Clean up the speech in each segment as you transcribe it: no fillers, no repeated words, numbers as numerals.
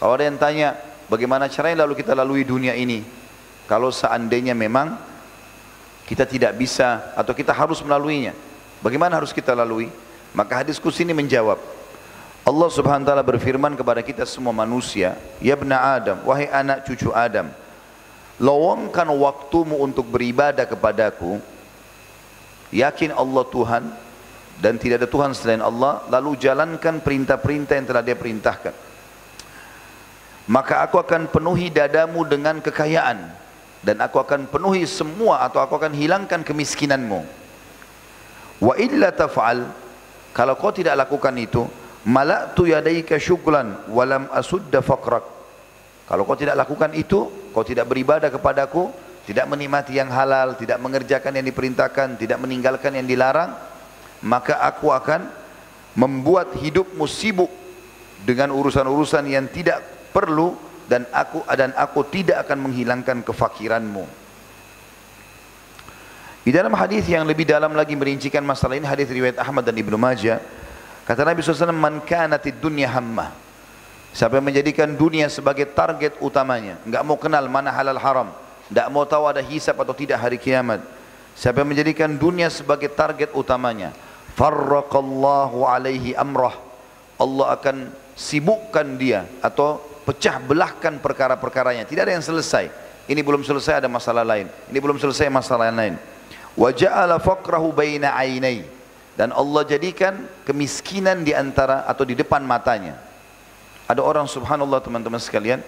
Kalau ada yang tanya, bagaimana caranya lalu kita lalui dunia ini? Kalau seandainya memang kita tidak bisa atau kita harus melaluinya, bagaimana harus kita lalui? Maka hadisku sini menjawab. Allah Subhanahu wa taala berfirman kepada kita semua manusia, "Ya ibna Adam, wahai anak cucu Adam, luangkan waktumu untuk beribadah kepadaku. Yakin Allah Tuhan dan tidak ada Tuhan selain Allah, lalu jalankan perintah-perintah yang telah Dia perintahkan. Maka aku akan penuhi dadamu dengan kekayaan, dan aku akan penuhi semua atau aku akan hilangkan kemiskinanmu. Wa illa taf'al, kalau kau tidak lakukan itu, mala'tu yadaika syuklan walam asudda faqrak. Kalau kau tidak lakukan itu, kau tidak beribadah kepadaku, tidak menikmati yang halal, tidak mengerjakan yang diperintahkan, tidak meninggalkan yang dilarang, maka aku akan membuat hidupmu sibuk dengan urusan-urusan yang tidak perlu, dan aku tidak akan menghilangkan kefakiranmu. Di dalam hadis yang lebih dalam lagi merincikan masalah ini, hadis riwayat Ahmad dan Ibnu Majah, kata Nabi SAW, man kanatid dunya hammah, siapa yang menjadikan dunia sebagai target utamanya, enggak mau kenal mana halal haram, enggak mau tahu ada hisab atau tidak hari kiamat, siapa yang menjadikan dunia sebagai target utamanya, farraqallahu alaihi amrah, Allah akan sibukkan dia atau pecah belahkan perkara-perkaranya, tidak ada yang selesai. Ini belum selesai, ada masalah lain. Ini belum selesai, masalah yang lain. Wa ja'ala faqrahu baina ainai, dan Allah jadikan kemiskinan di antara atau di depan matanya. Ada orang subhanallah teman-teman sekalian,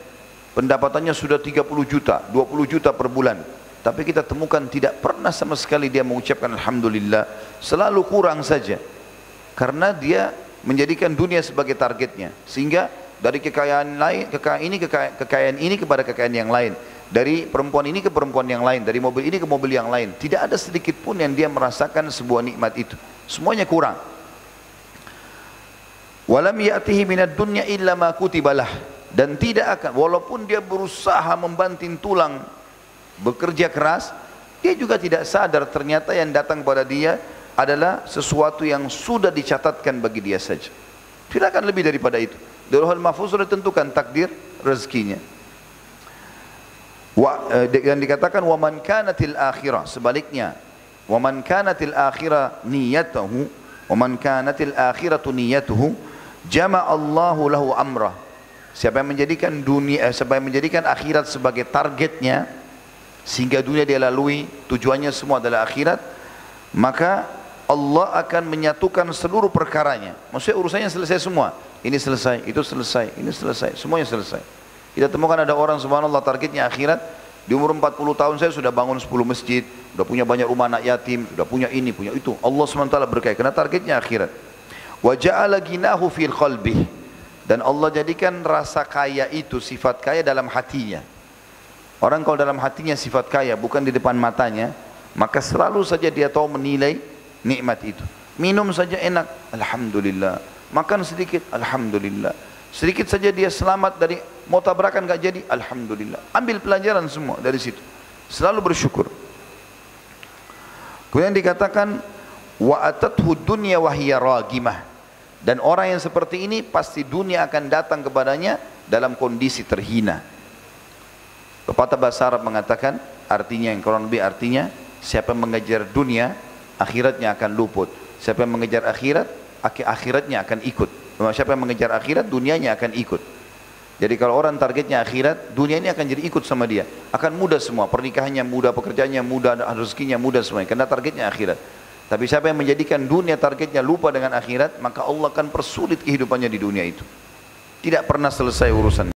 pendapatannya sudah 30 juta, 20 juta per bulan, tapi kita temukan tidak pernah sama sekali dia mengucapkan alhamdulillah, selalu kurang saja. Karena dia menjadikan dunia sebagai targetnya, sehingga dari kekayaan lain, kekayaan ini kepada kekayaan yang lain, dari perempuan ini ke perempuan yang lain, dari mobil ini ke mobil yang lain, tidak ada sedikit pun yang dia merasakan sebuah nikmat itu, semuanya kurang. Walam ya'tihi minad dunya illa ma kutibalah, dan tidak akan, walaupun dia berusaha membanting tulang, bekerja keras, dia juga tidak sadar ternyata yang datang pada dia adalah sesuatu yang sudah dicatatkan bagi dia saja. Tidak akan lebih daripada itu. Di Lauhul Mahfuz sudah ditentukan takdir rezekinya. Dan dikatakan wa man kanatil akhirah, sebaliknya, wa man kanatil akhirah niyatuhu, wa man kanatil akhiratu niyatuhu, jama'allahu lahu amrah. Siapa yang menjadikan dunia, siapa yang menjadikan akhirat sebagai targetnya, sehingga dunia dia lalui, tujuannya semua adalah akhirat, maka Allah akan menyatukan seluruh perkaranya. Maksudnya urusannya selesai semua. Ini selesai, itu selesai, ini selesai, semuanya selesai. Kita temukan ada orang subhanallah targetnya akhirat, di umur 40 tahun saya sudah bangun 10 masjid, sudah punya banyak rumah anak yatim, sudah punya ini, punya itu. Allah SWT berkait, karena targetnya akhirat. Wa ja'ala ginahu fil qalbih, dan Allah jadikan rasa kaya itu sifat kaya dalam hatinya. Orang kalau dalam hatinya sifat kaya, bukan di depan matanya, maka selalu saja dia tahu menilai nikmat itu. Minum saja enak, alhamdulillah. Makan sedikit, alhamdulillah. Sedikit saja dia selamat dari mau tabrakan gak jadi, alhamdulillah. Ambil pelajaran semua dari situ, selalu bersyukur. Kemudian dikatakan wa atathu dunya wa hiya ragimah, dan orang yang seperti ini pasti dunia akan datang kepadanya dalam kondisi terhina. Pepatah bahasa Arab mengatakan, artinya yang kurang lebih artinya, siapa yang mengejar dunia, akhiratnya akan luput. Siapa yang mengejar akhirat, akhiratnya akan ikut. Siapa yang mengejar akhirat, dunianya akan ikut. Jadi kalau orang targetnya akhirat, dunia ini akan jadi ikut sama dia. Akan mudah semua, pernikahannya mudah, pekerjaannya mudah, rezekinya mudah semuanya, karena targetnya akhirat. Tapi siapa yang menjadikan dunia targetnya, lupa dengan akhirat, maka Allah akan persulit kehidupannya di dunia itu. Tidak pernah selesai urusan.